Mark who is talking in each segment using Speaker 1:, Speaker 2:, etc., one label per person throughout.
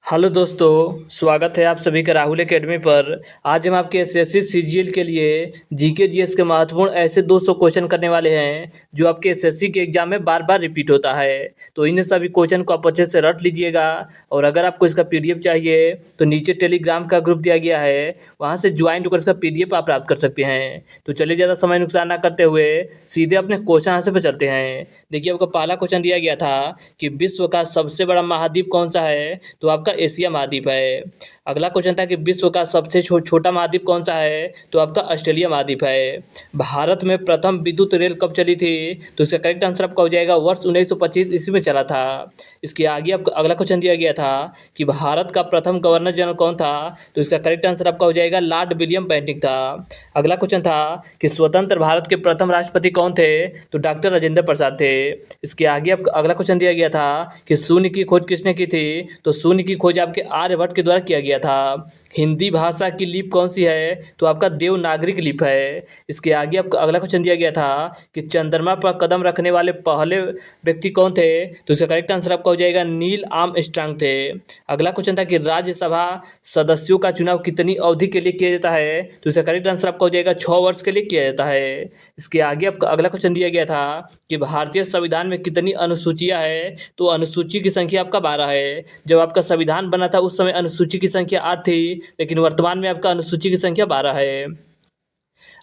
Speaker 1: Hello दोस्तों, स्वागत है आप सभी का राहुल एकेडमी पर। आज हम आपके एसएससी सीजीएल के लिए जीके जीएस के महत्वपूर्ण ऐसे 200 क्वेश्चन करने वाले हैं जो आपके एसएससी के एग्जाम में बार बार रिपीट होता है। तो इन सभी क्वेश्चन को आप अच्छे से रट लीजिएगा। और अगर आपको इसका पीडीएफ चाहिए तो नीचे टेलीग्राम का ग्रुप दिया गया है, वहाँ से ज्वाइन होकर इसका पीडीएफ आप प्राप्त कर सकते हैं। तो चलिए ज़्यादा समय नुकसान ना करते हुए सीधे अपने क्वेश्चन आंसर पर चलते हैं। देखिए, आपका पहला क्वेश्चन दिया गया था कि विश्व का सबसे बड़ा महाद्वीप कौन सा है, तो आपका एशिया महाद्वीप है। अगला क्वेश्चन था कि विश्व का सबसे छोटा महाद्वीप कौन सा है, तो आपका ऑस्ट्रेलिया महाद्वीप है। भारत में प्रथम विद्युत रेल कब चली थी, तो इसका करेक्ट आंसर आपका हो जाएगा वर्ष 1925 ईस्वी में चला था। इसके आगे आपका अगला क्वेश्चन दिया गया था कि भारत का प्रथम गवर्नर जनरल कौन था, तो इसका करेक्ट आंसर आपका हो जाएगा लॉर्ड विलियम बेंटिक था। अगला क्वेश्चन था कि स्वतंत्र भारत के प्रथम राष्ट्रपति कौन थे, तो डॉक्टर राजेंद्र प्रसाद थे। इसके आगे आपका अगला क्वेश्चन दिया गया था कि शून्य की खोज किसने की थी, तो शून्य की खोज आपके आर्यभट्ट के द्वारा किया गया था। हिंदी भाषा की लिपि कौन सी है, तो आपका देवनागरिक लिपि है। इसके आगे आपका अगला क्वेश्चन दिया गया था कि चंद्रमा पर कदम रखने वाले पहले व्यक्ति कौन थे, तो इसका करेक्ट आंसर आपका हो जाएगा नील आर्मस्ट्रांग थे। अगला क्वेश्चन था कि राज्यसभा सदस्यों का चुनाव कितनी अवधि के लिए किया जाता है, तो इसका करेक्ट आंसर आपका हो जाएगा 6 वर्ष के लिए किया जाता है। इसके आगे आपका अगला क्वेश्चन दिया गया था कि भारतीय संविधान में कितनी अनुसूचियां है, तो अनुसूची की संख्या आपका 12 है। जब आपका संविधान बना था उस समय अनुसूची की संख्या 8 थी, लेकिन वर्तमान में आपका अनुसूची की संख्या 12 है।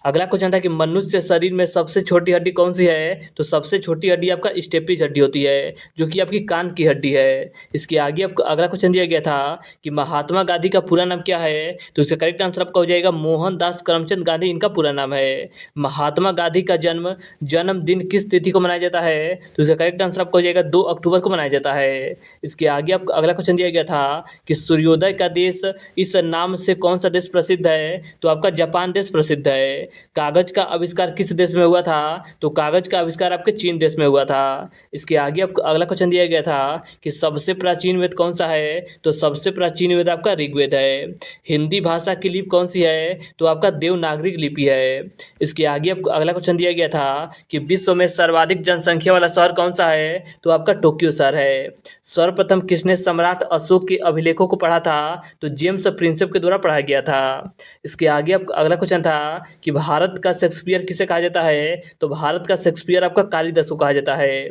Speaker 1: अगला क्वेश्चन था कि मनुष्य शरीर में सबसे छोटी हड्डी कौन सी है, तो सबसे छोटी हड्डी आपका स्टेपिज हड्डी होती है, जो कि आपकी कान की हड्डी है। इसके आगे आपको अगला क्वेश्चन दिया गया था कि महात्मा गांधी का पूरा नाम क्या है, तो इसका करेक्ट आंसर आपका हो जाएगा मोहनदास करमचंद गांधी इनका पूरा नाम है। महात्मा गांधी का जन्मदिन किस तिथि को मनाया जाता है, तो इसका करेक्ट आंसर आपका हो जाएगा 2 अक्टूबर को मनाया जाता है। इसके आगे आपको अगला क्वेश्चन दिया गया था कि सूर्योदय का देश इस नाम से कौन सा देश प्रसिद्ध है, तो आपका जापान देश प्रसिद्ध है। कागज का आविष्कार किस देश में हुआ था, तो कागज का आविष्कार आपके चीन देश में हुआ था। इसके आगे आपको अगला क्वेश्चन दिया गया था कि सबसे प्राचीन वेद कौन सा है, तो सबसे प्राचीन वेद आपका ऋग्वेद है। हिंदी भाषा की लिपि कौन सी है, तो आपका देवनागरिक लिपि है। इसके आगे आपको अगला क्वेश्चन दिया गया था कि विश्व में सर्वाधिक जनसंख्या वाला शहर कौन सा है, तो आपका टोक्यो शहर है। सर्वप्रथम किसने सम्राट अशोक के अभिलेखों को पढ़ा था, तो जेम्स प्रिंसेप के द्वारा पढ़ा गया था। इसके आगे आपका अगला क्वेश्चन था कि भारत का शेक्सपियर किसे कहा जाता है, तो भारत का शेक्सपियर आपका कालिदास को कहा जाता है।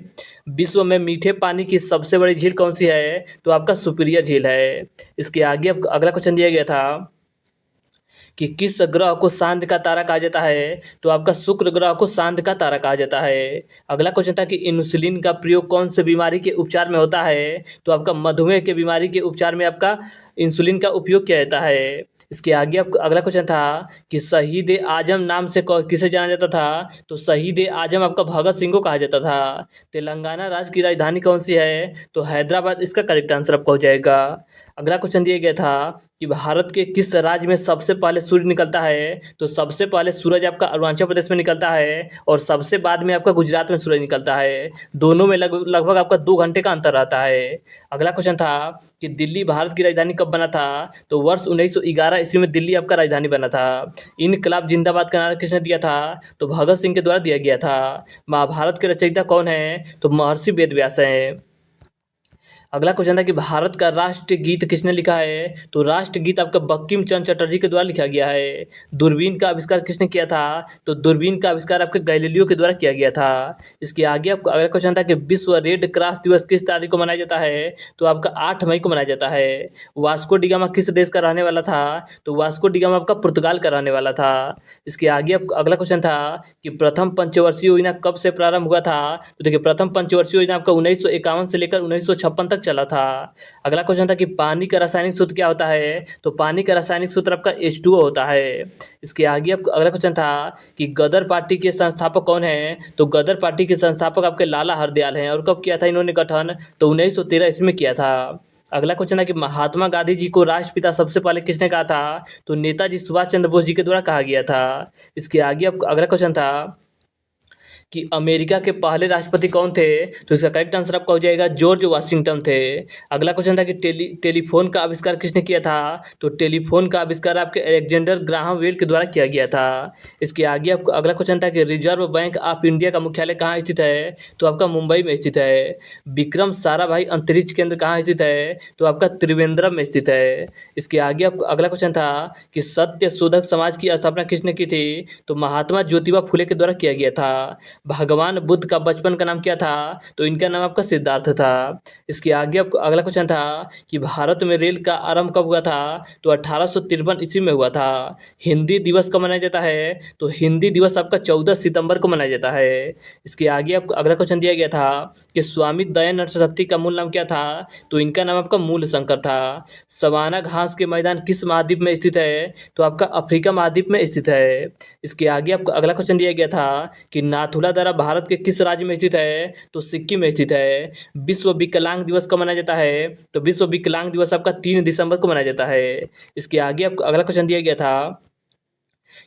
Speaker 1: विश्व में मीठे पानी की सबसे बड़ी झील कौन सी है, तो आपका सुपीरियर झील है। इसके आगे आपको अगला क्वेश्चन दिया गया था कि किस ग्रह को चांद का तारा कहा जाता है, तो आपका शुक्र ग्रह को चांद का तारा कहा जाता है। अगला क्वेश्चन था कि इंसुलिन का प्रयोग कौन से बीमारी के उपचार में होता है, तो आपका मधुमेह के बीमारी के उपचार में आपका इंसुलिन का उपयोग किया जाता है। इसके आगे आपको अगला क्वेश्चन था कि शहीद ए आजम नाम से किसे जाना जाता था, तो शहीद ए आजम आपका भगत सिंह को कहा जाता था। तेलंगाना राज्य की राजधानी कौन सी है, तो हैदराबाद इसका करेक्ट आंसर आपका हो जाएगा। अगला क्वेश्चन दिया गया था कि भारत के किस राज्य में सबसे पहले सूर्य निकलता है, तो सबसे पहले सूरज आपका अरुणाचल प्रदेश में निकलता है और सबसे बाद में आपका गुजरात में सूरज निकलता है। दोनों में लगभग आपका 2 घंटे का अंतर रहता है। अगला क्वेश्चन था कि दिल्ली भारत की राजधानी कब बना था, तो वर्ष 1911 ईस्वी में दिल्ली आपका राजधानी बना था। इनकलाब जिंदाबाद का नारा किसने दिया था, तो भगत सिंह के द्वारा दिया गया था। महाभारत के रचयिता कौन है, तो महर्षि वेदव्यास हैं। अगला क्वेश्चन था कि भारत का राष्ट्रीय गीत किसने लिखा है, तो राष्ट्रीय गीत आपका बंकिम चंद्र चटर्जी के द्वारा लिखा गया है। दूरबीन का आविष्कार किसने किया था, तो दूरबीन का आविष्कार आपके गैलीलियो के द्वारा किया गया था। इसके आगे आपको अगला क्वेश्चन था कि विश्व रेड क्रॉस दिवस किस तारीख को मनाया जाता है, तो आपका 8 मई को मनाया जाता है। वास्को डिगामा किस देश का रहने वाला था, तो वास्को डिगामा आपका पुर्तगाल का रहने वाला था। इसके आगे आपको अगला क्वेश्चन था कि प्रथम पंचवर्षीय योजना कब से प्रारंभ हुआ था, तो देखिए प्रथम पंचवर्षीय योजना आपका 1951 से लेकर 1956 तक चला था। अगला क्वेश्चन था कि पानी का रासायनिक सूत्र क्या होता है, तो पानी का रासायनिक सूत्र आपका H2O होता है। इसके आगे आपको अगला क्वेश्चन था कि गदर पार्टी के संस्थापक कौन है, तो गदर पार्टी के संस्थापक आपके लाला हरदयाल हैं। और कब किया था इन्होंने गठन, तो 1913 ईस्वी में किया था। अगला क्वेश्चन है कि महात्मा गांधी जी को राष्ट्रपिता सबसे पहले किसने कहा था, तो नेताजी सुभाष चंद्र बोस जी के द्वारा कहा गया था। इसके आगे आपको अगला क्वेश्चन था कि अमेरिका के पहले राष्ट्रपति कौन थे? तो इसका करेक्ट आंसर आपका हो जाएगा जॉर्ज वाशिंगटन थे। अगला क्वेश्चन था कि टेलीफोन का आविष्कार किसने किया था? तो टेलीफोन का आविष्कार आपके अलेक्जेंडर ग्राहम बेल के द्वारा किया गया था। इसके आगे आपको अगला क्वेश्चन था कि रिजर्व बैंक ऑफ इंडिया का मुख्यालय कहाँ स्थित है? तो आपका मुंबई में स्थित है। विक्रम साराभाई अंतरिक्ष केंद्र कहाँ स्थित है? तो आपका त्रिवेंद्रम में स्थित है। इसके आगे आपको अगला क्वेश्चन था कि सत्य शोधक समाज की स्थापना किसने की थी? तो महात्मा ज्योतिबा फुले के द्वारा किया गया था। भगवान बुद्ध का बचपन का नाम क्या था? तो इनका नाम आपका सिद्धार्थ था। इसके आगे आपको अगला क्वेश्चन था कि भारत में रेल का आरंभ कब हुआ था? तो 1853 ईस्वी में हुआ था। हिंदी दिवस कब मनाया जाता है? तो हिंदी दिवस आपका 14 सितंबर को मनाया जाता है। इसके आगे आपको अगला क्वेश्चन दिया गया था कि स्वामी दयानंद सरस्वती का मूल नाम क्या था? तो इनका नाम आपका मूल शंकर था। सवाना घास के मैदान किस महाद्वीप में स्थित है? तो आपका अफ्रीका महाद्वीप में स्थित है। इसके आगे आपको अगला क्वेश्चन दिया गया था कि नाथुला दर्रा भारत के किस राज्य में स्थित है? तो सिक्किम में स्थित है। विश्व विकलांग दिवस कब मनाया जाता है? तो विश्व विकलांग दिवस आपका 3 दिसंबर को मनाया जाता है। इसके आगे आपको अगला क्वेश्चन दिया गया था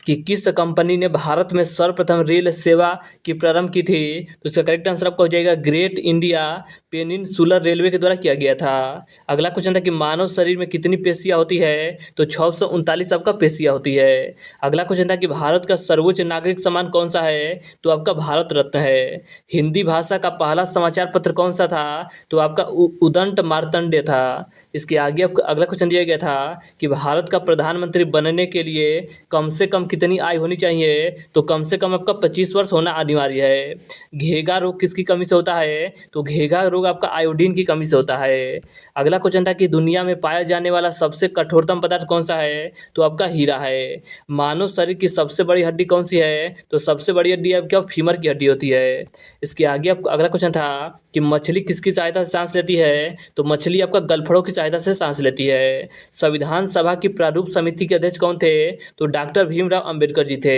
Speaker 1: कि किस कंपनी ने भारत में सर्वप्रथम रेल सेवा की प्रारंभ की थी? तो इसका करेक्ट आंसर आपका हो जाएगा ग्रेट इंडिया पेनिनसुलर रेलवे के द्वारा किया गया था। अगला क्वेश्चन था कि मानव शरीर में कितनी पेशियां होती है? तो 639 आपका पेशियां होती है। अगला क्वेश्चन था कि भारत का सर्वोच्च नागरिक सम्मान कौन सा है? तो आपका भारत रत्न है। हिंदी भाषा का पहला समाचार पत्र कौन सा था? तो आपका उदंत मार्तंड था। इसके आगे आपको अगला क्वेश्चन दिया गया था कि भारत का प्रधानमंत्री बनने के लिए कम से कम कितनी आयु होनी चाहिए? तो कम से कम आपका 25 वर्ष होना अनिवार्य है। घेगा रोग किसकी कमी से होता है? तो घेगा रोग आपका आयोडीन की कमी से होता है। अगला क्वेश्चन था कि दुनिया में पाया जाने वाला सबसे कठोरतम पदार्थ कौन सा है? तो आपका हीरा है। मानव शरीर की सबसे बड़ी हड्डी कौन सी है? तो सबसे बड़ी हड्डी आपका फीमर की हड्डी होती है। इसके आगे आपको अगला क्वेश्चन था कि मछली किसकी सहायता से सांस लेती है? तो मछली आपका गलफड़ों की सहायता से सांस लेती है। संविधान सभा की प्रारूप समिति के अध्यक्ष कौन थे? तो डॉक्टर भीमराव अंबेडकर जी थे।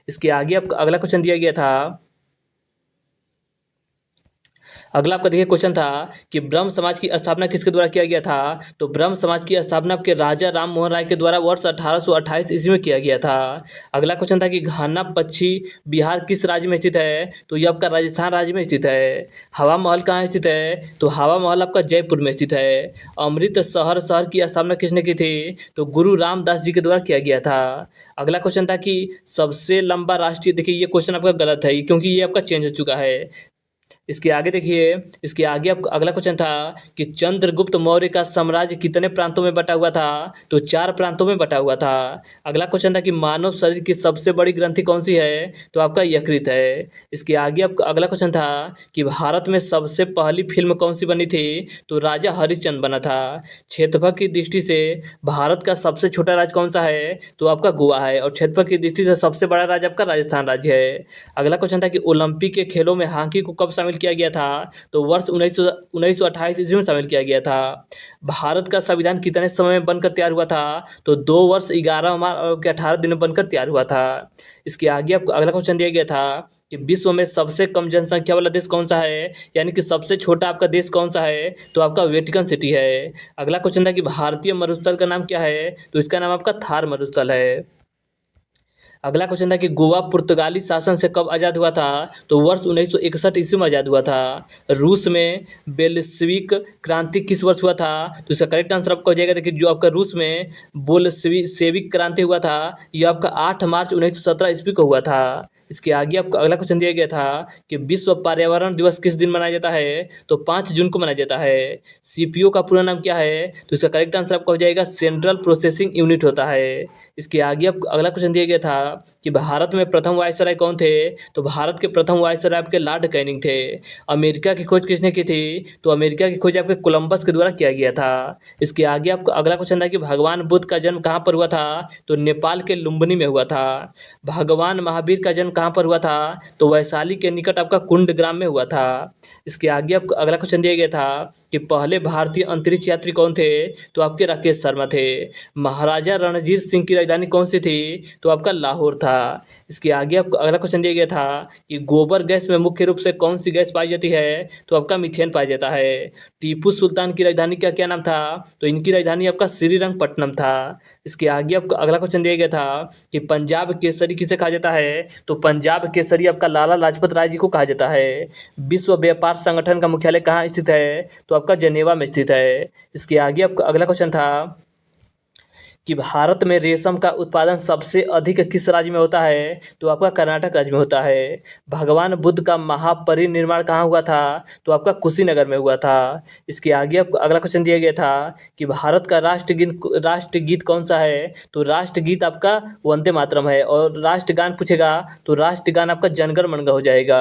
Speaker 1: इसके आगे आपको अगला क्वेश्चन दिया गया था। अगला आपका देखिए क्वेश्चन था कि ब्रह्म समाज की स्थापना किसके द्वारा किया गया था? तो ब्रह्म समाज की स्थापना आपके राजा राम मोहन राय के द्वारा वर्ष 1828 ईस्वी में किया गया था। अगला क्वेश्चन था कि घाना पक्षी बिहार किस राज्य में स्थित है? तो ये आपका राजस्थान राज्य में स्थित है। हवा महल कहाँ स्थित है? तो हवा महल आपका जयपुर में स्थित है। अमृत शहर की स्थापना किसने की थी? तो गुरु रामदास जी के द्वारा किया गया था। अगला क्वेश्चन था कि सबसे लंबा राष्ट्रीय, देखिए ये क्वेश्चन आपका गलत है क्योंकि ये आपका चेंज हो चुका है। इसके आगे देखिए, इसके आगे आपका अगला क्वेश्चन था कि चंद्रगुप्त मौर्य का साम्राज्य कितने प्रांतों में बटा हुआ था? तो 4 प्रांतों में बटा हुआ था। अगला क्वेश्चन था कि मानव शरीर की सबसे बड़ी ग्रंथि कौन सी है? तो आपका यकृत है। इसके आगे आपका अगला क्वेश्चन था कि भारत में सबसे पहली फिल्म कौन सी बनी थी? तो राजा हरिश्चंद्र बना था। क्षेत्रफल की दृष्टि से भारत का सबसे छोटा राज्य कौन सा है? तो आपका गोवा है। और क्षेत्रफल की दृष्टि से सबसे बड़ा राज्य आपका राजस्थान राज्य है। अगला क्वेश्चन था कि ओलंपिक के खेलों में हॉकी को कब शामिल किया गया था? तो वर्ष 1928 ईस्वी में शामिल किया गया था। भारत का संविधान कितने समय में बनकर तैयार हुआ था? तो 2 वर्ष 11 माह और 18 दिन में बनकर तैयार हुआ था। इसके आगे आपको अगला क्वेश्चन दिया गया था कि विश्व में सबसे कम जनसंख्या वाला देश कौन सा है? यानी कि सबसे छोटा आपका देश कौन सा है? तो आपका वेटिकन सिटी है। अगला क्वेश्चन था कि भारतीय मरुस्थल का नाम क्या है? तो इसका नाम आपका थार मरुस्थल है। अगला क्वेश्चन था कि गोवा पुर्तगाली शासन से कब आज़ाद हुआ था? तो वर्ष 1961 ईस्वी में आज़ाद हुआ था। रूस में बेल्शेविक क्रांति किस वर्ष हुआ था? तो इसका करेक्ट आंसर आपका हो जाएगा, देखिए जो आपका रूस में बोल्शेविक क्रांति हुआ था यह आपका 8 मार्च 1917 ईस्वी को हुआ था। इसके आगे आपको अगला क्वेश्चन दिया गया था कि विश्व पर्यावरण दिवस किस दिन मनाया जाता है? तो 5 जून को मनाया जाता है। सीपीयू का पूरा नाम क्या है? तो इसका करेक्ट आंसर आपका हो जाएगा सेंट्रल प्रोसेसिंग यूनिट होता है। इसके आगे आपको अगला क्वेश्चन दिया गया था कि भारत में प्रथम वायसराय कौन थे? तो भारत के प्रथम वायसराय आपके लॉर्ड कैनिंग थे। अमेरिका की खोज किसने की थी? तो अमेरिका की खोज आपके कोलंबस के द्वारा किया गया था। इसके आगे आपको अगला क्वेश्चन था कि भगवान बुद्ध का जन्म कहाँ पर हुआ था? तो नेपाल के लुम्बिनी में हुआ था। भगवान महावीर का जन्म कहाँ पर हुआ था? तो वैशाली के निकट आपका कुंड ग्राम में हुआ था। इसके आगे आपको अगला क्वेश्चन दिया गया था कि पहले भारतीय अंतरिक्ष यात्री कौन थे? तो आपके राकेश शर्मा थे। महाराजा रणजीत सिंह की राजधानी कौन सी थी? तो आपका लाहौर था। इसके आगे आपको अगला क्वेश्चन दिया गया था कि गोबर गैस में मुख्य रूप से कौन सी गैस पाई जाती है? तो आपका मीथेन पाया जाता है। टीपू सुल्तान की राजधानी का क्या नाम था? तो इनकी राजधानी आपका श्रीरंगपट्टनम था। इसके आगे आपको अगला क्वेश्चन दिया गया था कि पंजाब केसरी किसे कहा जाता है? तो पंजाब केसरी आपका लाला लाजपत राय जी को कहा जाता है। विश्व व्यापार संगठन का मुख्यालय कहाँ स्थित है? तो आपका जेनेवा में स्थित है। इसके आगे आपका अगला क्वेश्चन था कि भारत में रेशम का उत्पादन सबसे अधिक किस राज्य में होता है? तो आपका कर्नाटक राज्य में होता है। भगवान बुद्ध का महापरिनिर्वाण कहाँ हुआ था? तो आपका कुशीनगर में हुआ था। इसके आगे आपको अगला क्वेश्चन दिया गया था कि भारत का राष्ट्रगीत कौन सा है? तो राष्ट्रगीत आपका वंदे मातरम है। और राष्ट्रगान पूछेगा तो राष्ट्रगान आपका जनगण मन हो जाएगा।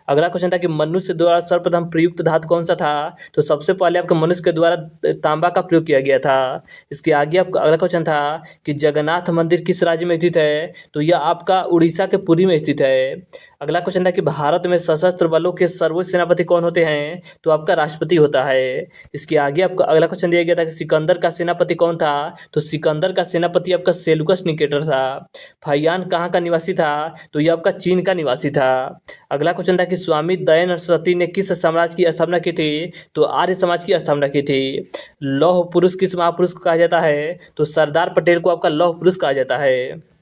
Speaker 1: अगला क्वेश्चन था कि मनुष्य द्वारा सर्वप्रथम प्रयुक्त धातु कौन सा था? तो सबसे पहले आपका मनुष्य के द्वारा तांबा का प्रयोग किया गया था। इसके आगे आपका अगला क्वेश्चन था कि जगन्नाथ मंदिर किस राज्य में स्थित है? तो यह आपका उड़ीसा के पुरी में स्थित है। अगला क्वेश्चन था कि भारत में सशस्त्र बलों के सर्वोच्च सेनापति कौन होते हैं? तो आपका राष्ट्रपति होता है। इसके आगे आपका अगला क्वेश्चन दिया गया था कि सिकंदर का सेनापति कौन था? तो सिकंदर का सेनापति आपका सेलुकस निकेटर था। फहियान कहाँ का निवासी था? तो यह आपका चीन का निवासी था। अगला क्वेश्चन था कि स्वामी दयानंद सरस्वती ने किस साम्राज्य की स्थापना की थी? तो आर्य समाज की स्थापना की थी। लौह पुरुष किस महापुरुष को कहा जाता है? तो सरदार पटेल को आपका लौह पुरुष कहा जाता है।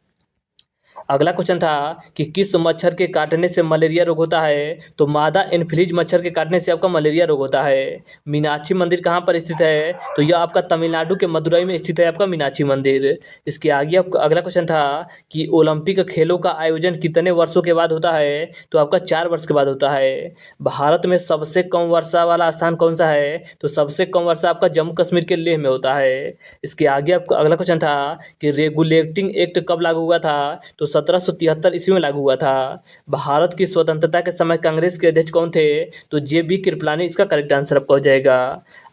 Speaker 1: अगला क्वेश्चन था कि किस मच्छर के काटने से मलेरिया रोग होता है? तो मादा एनफ्लूएंजा मच्छर के काटने से आपका मलेरिया रोग होता है। मीनाक्षी मंदिर कहाँ पर स्थित है? तो यह आपका तमिलनाडु के मदुरई में स्थित है आपका मीनाक्षी मंदिर। इसके आगे आपका अगला क्वेश्चन था कि ओलंपिक खेलों का आयोजन कितने वर्षों के बाद होता है? तो आपका 4 वर्ष के बाद होता है। भारत में सबसे कम वर्षा वाला स्थान कौन सा है? तो सबसे कम वर्षा आपका जम्मू कश्मीर के लेह में होता है। इसके आगे आपका अगला क्वेश्चन था कि रेगुलेटिंग एक्ट कब लागू हुआ था? तो 1773 ईस्वी में लागू हुआ था। भारत की स्वतंत्रता के समय कांग्रेस के अध्यक्ष कौन थे? तो जे.बी. कृपलानी इसका करेक्ट आंसर आपका हो जाएगा।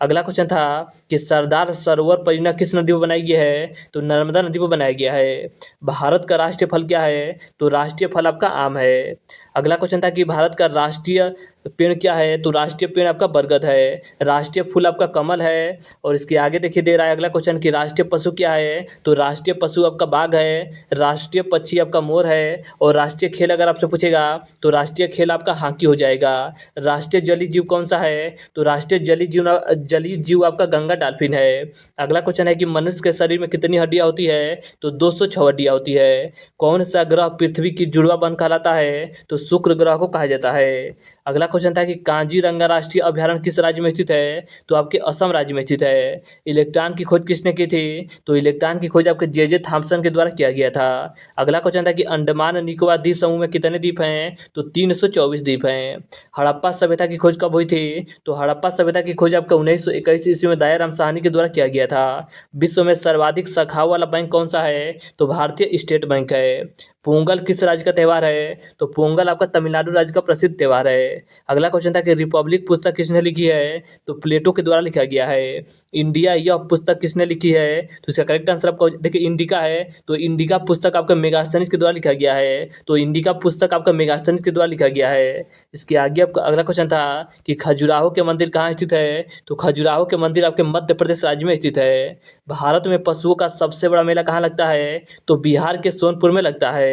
Speaker 1: अगला क्वेश्चन था कि सरदार सरोवर परियोजना किस नदी पर बनाई गई है? तो नर्मदा नदी पर बनाया गया है। भारत का राष्ट्रीय फल क्या है? तो राष्ट्रीय फल आपका आम है। अगला क्वेश्चन था कि भारत का राष्ट्रीय पेड़ क्या है? तो राष्ट्रीय पेड़ आपका बरगद है। राष्ट्रीय फूल आपका कमल है। और इसके आगे देखिए दे रहा है अगला क्वेश्चन कि राष्ट्रीय पशु क्या है? तो राष्ट्रीय पशु आपका बाघ है। राष्ट्रीय पक्षी आपका मोर है। और राष्ट्रीय खेल अगर आपसे पूछेगा तो राष्ट्रीय खेल आपका हॉकी हो जाएगा। राष्ट्रीय जलीय जीव कौन सा है? तो राष्ट्रीय जलीय जीव आपका गंगा डॉल्फिन है। अगला क्वेश्चन है कि मनुष्य के शरीर में कितनी हड्डियां होती है? तो 206 हड्डियां होती है। कौन सा ग्रह पृथ्वी की जुड़वा बन कहलाता है? तो शुक्र ग्रह को कहा जाता है। अगला क्वेश्चन था कि काजीरंगा राष्ट्रीय अभ्यारण्य किस राज्य में स्थित है? तो आपके असम राज्य में स्थित है। इलेक्ट्रॉन की खोज किसने की थी? तो इलेक्ट्रॉन की खोज आपके जे थॉम्पसन के द्वारा किया गया था। अगला क्वेश्चन था कि अंडमान निकोबार द्वीप समूह में कितने द्वीप हैं? तो 324 द्वीप हैं। हड़प्पा सभ्यता की खोज कब हुई थी? तो हड़प्पा सभ्यता की खोज आपका 1921 ईस्वी में दयाराम साहनी के द्वारा किया गया था। विश्व में सर्वाधिक शाखाओं वाला बैंक कौन सा है? तो भारतीय स्टेट बैंक है। पोंगल किस राज्य का त्यौहार है? तो पोंगल आपका तमिलनाडु राज्य का प्रसिद्ध त्यौहार है। अगला क्वेश्चन था कि रिपब्लिक पुस्तक किसने लिखी है? तो प्लेटो के द्वारा लिखा गया है। इंडिया यह पुस्तक किसने लिखी है? तो इसका करेक्ट आंसर आपका देखिए इंडिका है। तो इंडिका पुस्तक आपका मेगास्थनीज के द्वारा लिखा गया है। तो इंडिका पुस्तक आपका मेगास्थनीज के द्वारा लिखा गया है। इसके आगे आपका अगला क्वेश्चन था कि खजुराहो के मंदिर कहाँ स्थित है? तो खजुराहो के मंदिर आपके मध्य प्रदेश राज्य में स्थित है। भारत में पशुओं का सबसे बड़ा मेला कहाँ लगता है? तो बिहार के सोनपुर में लगता है।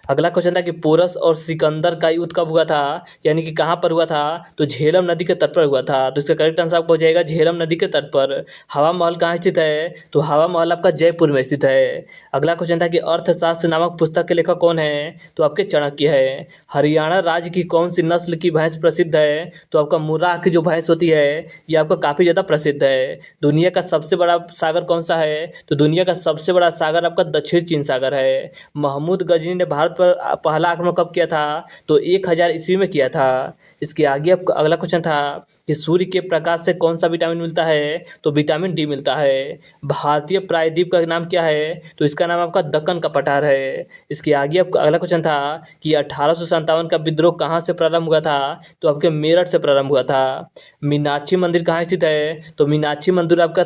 Speaker 1: अगला क्वेश्चन था कि पोरस और सिकंदर का युद्ध कब हुआ था? यानी कि कहाँ पर हुआ था? तो झेलम नदी के तट पर हुआ था। तो इसका करेक्ट आंसर आपको हो जाएगा झेलम नदी के तट पर। हवा महल कहाँ स्थित है? तो हवा महल आपका जयपुर में स्थित है। अगला क्वेश्चन था कि अर्थशास्त्र नामक पुस्तक के लेखक कौन है? तो आपके चाणक्य है। हरियाणा राज्य की कौन सी नस्ल की भैंस प्रसिद्ध है? तो आपका मुर्राह की जो भैंस होती है ये आपका काफ़ी ज़्यादा प्रसिद्ध है। दुनिया का सबसे बड़ा सागर कौन सा है? तो दुनिया का सबसे बड़ा सागर आपका दक्षिण चीन सागर है। महमूद गजनी ने भारत पर पहला आक्रमण कब किया था? तो 1000 ईस्वी में किया था। इसके आगे आपका अगला क्वेश्चन था कि सूर्य के प्रकाश से कौन सा विटामिन मिलता है? तो विटामिन डी मिलता है। भारतीय प्रायद्वीप का नाम क्या है? तो इसका नाम आपका दक्कन का पठार है। इसके आगे आपका अगला क्वेश्चन था कि 1857 का विद्रोह कहाँ से प्रारंभ हुआ था? तो आपके मेरठ से प्रारंभ हुआ था। मीनाक्षी मंदिर कहाँ स्थित है? तो मीनाक्षी मंदिर आपका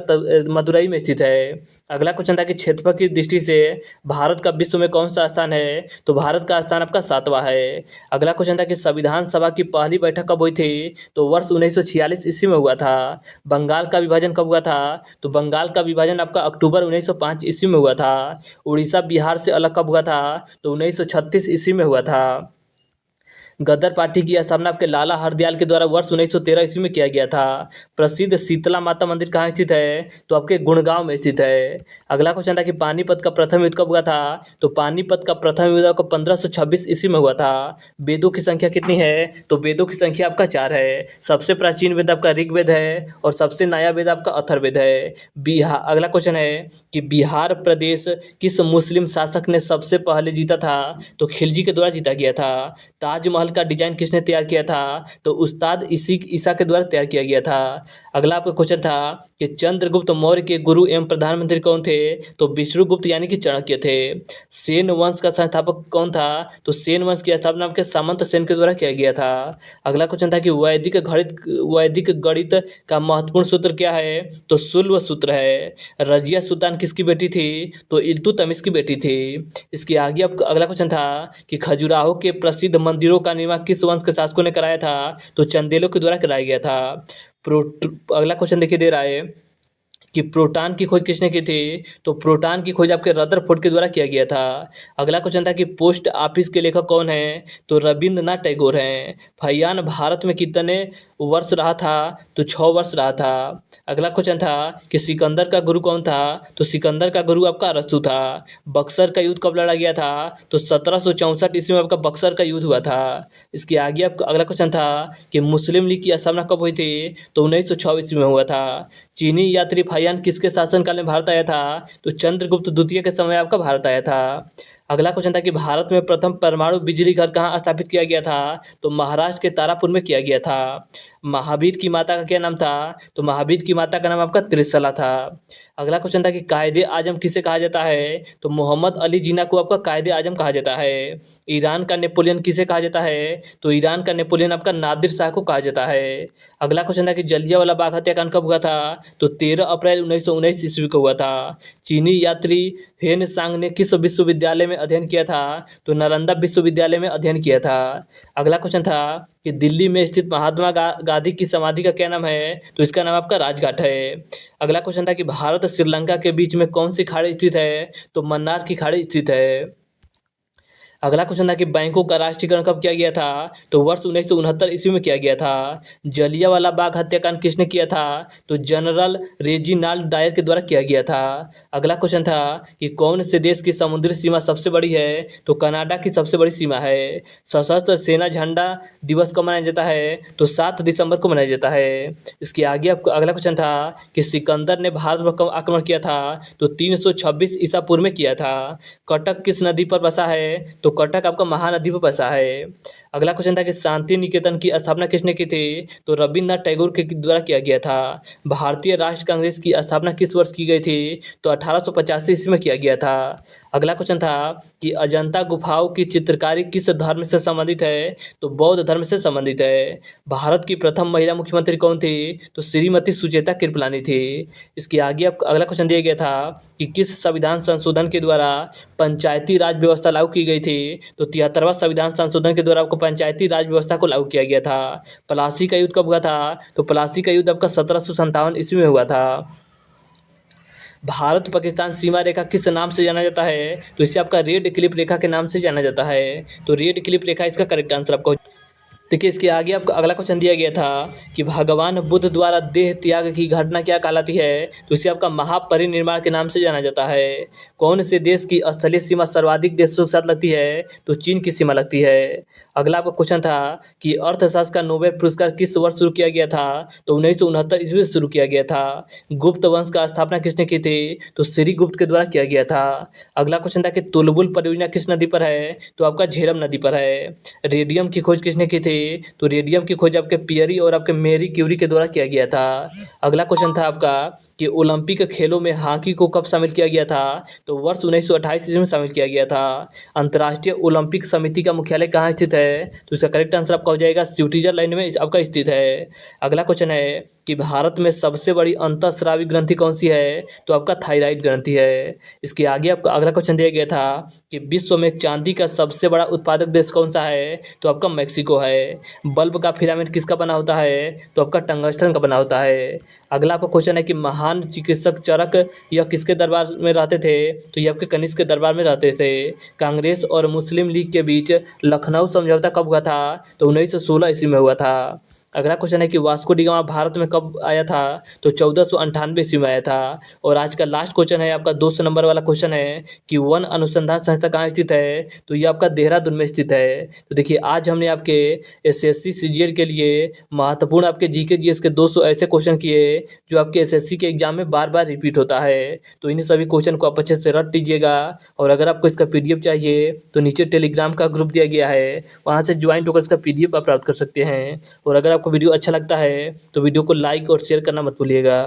Speaker 1: मदुरई में स्थित है। अगला क्वेश्चन था कि क्षेत्रफल की दृष्टि से भारत का विश्व में कौन सा स्थान है, तो भारत का स्थान आपका 7वां है। अगला क्वेश्चन था कि संविधान सभा की पहली बैठक कब हुई थी, तो वर्ष 1946 ईस्वी में हुआ था। बंगाल का विभाजन कब हुआ था, तो बंगाल का विभाजन आपका अक्टूबर 1905 ईस्वी में हुआ था। उड़ीसा बिहार से अलग कब हुआ था, तो 1936 ईस्वी में हुआ था। गदर पार्टी की स्थापना आपके लाला हरदयाल के द्वारा वर्ष 1913 ईस्वी में किया गया था। प्रसिद्ध शीतला माता मंदिर कहाँ स्थित है, तो आपके गुड़गांव में स्थित है। अगला क्वेश्चन था कि पानीपत का प्रथम युद्ध कब हुआ था, तो पानीपत का प्रथम युद्ध आपका 1526 ईस्वी में हुआ था। वेदों की संख्या कितनी है, तो वेदों की संख्या आपका 4 है। सबसे प्राचीन वेद आपका ऋग्वेद है और सबसे नया वेद आपका अथर्ववेद है। बिहार, अगला क्वेश्चन है कि बिहार प्रदेश किस मुस्लिम शासक ने सबसे पहले जीता था, तो खिलजी के द्वारा जीता गया था। ताजमहल का डिजाइन किसने तैयार किया था, तो उस्ताद ईसा के द्वारा तैयार किया गया था। अगला आपका क्वेश्चन था कि चंद्रगुप्त मौर्य के गुरु एवं प्रधानमंत्री कौन थे, तो विष्णुगुप्त यानी कि चाणक्य थे। सेन वंश का संस्थापक कौन था, तो सेन वंश की स्थापना आपके सामंत सेन के द्वारा किया गया था। अगला क्वेश्चन था कि वैदिक गणित का महत्वपूर्ण सूत्र क्या है, तो शुल्ब सूत्र है। रजिया सुल्तान किसकी बेटी थी, तो इल्तुतमिश की बेटी थी। इसके आगे आपका अगला क्वेश्चन था कि खजुराहो के प्रसिद्ध मंदिरों का निर्माण किस वंश के शासकों ने कराया था, तो चंदेलों के द्वारा कराया गया था। अगला क्वेश्चन देखिए दे रहा है कि प्रोटॉन की खोज किसने की थी, तो प्रोटॉन की खोज आपके रदरफोर्ड के द्वारा किया गया था। अगला क्वेश्चन था कि पोस्ट ऑफिस के लेखक कौन है, तो रविंद्रनाथ टैगोर हैं। फहियान भारत में कितने वर्ष रहा था, तो 6 वर्ष रहा था। अगला क्वेश्चन था कि सिकंदर का गुरु कौन था, तो सिकंदर का गुरु आपका अरस्तु था। बक्सर का युद्ध कब लड़ा गया था, तो 1764 ईस्वी में आपका बक्सर का युद्ध हुआ था। इसके आगे आपका अगला क्वेश्चन था कि मुस्लिम लीग की स्थापना कब हुई थी, तो 1906 ईस्वी में हुआ था। चीनी यात्री फहियान किसके शासनकाल में भारत आया था, तो चंद्रगुप्त द्वितीय के समय आपका भारत आया था। अगला क्वेश्चन था कि भारत में प्रथम परमाणु बिजली घर कहाँ स्थापित किया गया था, तो महाराष्ट्र के तारापुर में किया गया था। महावीर की माता का क्या नाम था, तो महावीर की माता का नाम आपका त्रिशला था। अगला क्वेश्चन था कि कायदे आजम किसे कहा जाता है, तो मोहम्मद अली जिन्ना को आपका कायदे आजम कहा जाता है। ईरान का नेपोलियन किसे कहा जाता है, तो ईरान का नेपोलियन आपका नादिर शाह को कहा जाता है। अगला क्वेश्चन था कि जलियांवाला बाग हत्याकांड कब हुआ था, तो 13 अप्रैल 1919 ईस्वी को हुआ था। चीनी यात्री हेन सांग ने किस विश्वविद्यालय में अध्ययन किया था, तो नालंदा विश्वविद्यालय में अध्ययन किया था। अगला क्वेश्चन था कि दिल्ली में स्थित महात्मा गांधी की समाधि का क्या नाम है, तो इसका नाम आपका राजघाट है। अगला क्वेश्चन था कि भारत और श्रीलंका के बीच में कौन सी खाड़ी स्थित है, तो मन्नार की खाड़ी स्थित है। अगला क्वेश्चन था कि बैंकों का राष्ट्रीयकरण कब किया गया था, तो वर्ष 1969 ईस्वी में किया गया था। जलियांवाला बाग हत्याकांड किसने किया था, तो जनरल रेजिनाल्ड डायर के द्वारा किया गया था। अगला क्वेश्चन था कि कौन से देश की समुद्री सीमा सबसे बड़ी है, तो कनाडा की सबसे बड़ी सीमा है। सशस्त्र सेना झंडा दिवस कब मनाया जाता है, तो 7 दिसंबर को मनाया जाता है। इसके आगे आपको अगला क्वेश्चन था कि सिकंदर ने भारत पर कब आक्रमण किया था, तो 326 ईसा पूर्व में किया था। कटक किस नदी पर बसा है, तो कटक आपका महानदी पर बसा है। अगला क्वेश्चन था कि शांति निकेतन की स्थापना किसने की थी, तो रविन्द्रनाथ टैगोर के द्वारा किया गया था। भारतीय राष्ट्र कांग्रेस की स्थापना किस वर्ष की गई थी, तो 1885 ईस्वी में किया गया था। अगला क्वेश्चन था कि अजंता गुफाओं की चित्रकारी किस धर्म से संबंधित है, तो बौद्ध धर्म से संबंधित है। भारत की प्रथम महिला मुख्यमंत्री कौन थी, तो श्रीमती सुचेता कृपलानी थी। इसके आगे आपको अगला क्वेश्चन दिया गया था कि किस संविधान संशोधन के द्वारा पंचायती राज व्यवस्था लागू की गई थी, तो 73वां संविधान संशोधन के द्वारा आपको पंचायती राज व्यवस्था को लागू किया गया था। प्लासी का युद्ध कब हुआ था, तो प्लासी का युद्ध आपका 1757 ईस्वी में हुआ था। भारत पाकिस्तान सीमा रेखा किस नाम से जाना जाता है, तो इसे आपका रेड क्लिफ रेखा के नाम से जाना जाता है। तो रेड क्लिफ रेखा इसका करेक्ट आंसर आपको। देखिए इसके आगे आपको अगला क्वेश्चन दिया गया था कि भगवान बुद्ध द्वारा देह त्याग की घटना क्या कहलाती है, तो इसे आपका महापरिनिर्वाण के नाम से जाना जाता है। कौन से देश की स्थलीय सीमा सर्वाधिक देशों के साथ लगती है, तो चीन की सीमा लगती है। अगला आपका क्वेश्चन था कि अर्थशास्त्र का नोबेल पुरस्कार किस वर्ष शुरू किया गया था, तो 1969 ईस्वी में शुरू किया गया था। गुप्त वंश का स्थापना किसने की थी, तो श्रीगुप्त के द्वारा किया गया था। अगला क्वेश्चन था कि तुलबुल परियोजना किस नदी पर है, तो आपका झेलम नदी पर है। रेडियम की खोज किसने की थी, तो रेडियम की खोज आपके पियरी और आपके मेरी क्यूरी के द्वारा किया गया था। अगला क्वेश्चन था आपका कि ओलंपिक खेलों में हॉकी को कब शामिल किया गया था, तो वर्ष 1928 ईस्वी में शामिल किया गया था। अंतर्राष्ट्रीय ओलंपिक समिति का मुख्यालय कहाँ स्थित है, तो इसका करेक्ट आंसर आपका हो जाएगा स्विट्जरलैंड में आपका स्थित है। अगला क्वेश्चन है कि भारत में सबसे बड़ी अंतःस्रावी ग्रंथि कौन सी है? तो आपका थायराइड ग्रंथि है। इसके आगे आपका अगला क्वेश्चन दिया गया था कि विश्व में चांदी का सबसे बड़ा उत्पादक देश कौन सा है? तो आपका मैक्सिको है। बल्ब का फिलामेंट किसका बना होता है? तो आपका टंगस्टन का बना होता है। अगला आपका क्वेश्चन है कि महान चिकित्सक चरक यह किसके दरबार में रहते थे? तो ये आपके कनिष्क के दरबार में रहते थे। कांग्रेस और मुस्लिम लीग के बीच लखनऊ समझौता कब हुआ था? तो 1916 ईस्वी में हुआ था। अगला क्वेश्चन है कि वास्को डी गामा भारत में कब आया था? तो 1498 ईस्वी में आया था। और आज का लास्ट क्वेश्चन है आपका 200 नंबर वाला क्वेश्चन है कि वन अनुसंधान संस्था कहाँ स्थित है? तो ये आपका देहरादून में स्थित है। तो देखिए आज हमने आपके एसएससी सीजीएल के लिए महत्वपूर्ण आपके जीके जीएस के 200 ऐसे क्वेश्चन किए जो आपके एसएससी के एग्जाम में बार बार रिपीट होता है। तो इन सभी क्वेश्चन को आप अच्छे से रट लीजिएगा। और अगर आपको इसका पीडीएफ चाहिए तो नीचे टेलीग्राम का ग्रुप दिया गया है, वहाँ से ज्वाइन होकर इसका पीडीएफ आप प्राप्त कर सकते हैं। और अगर आपको वीडियो अच्छा लगता है तो वीडियो को लाइक और शेयर करना मत भूलिएगा।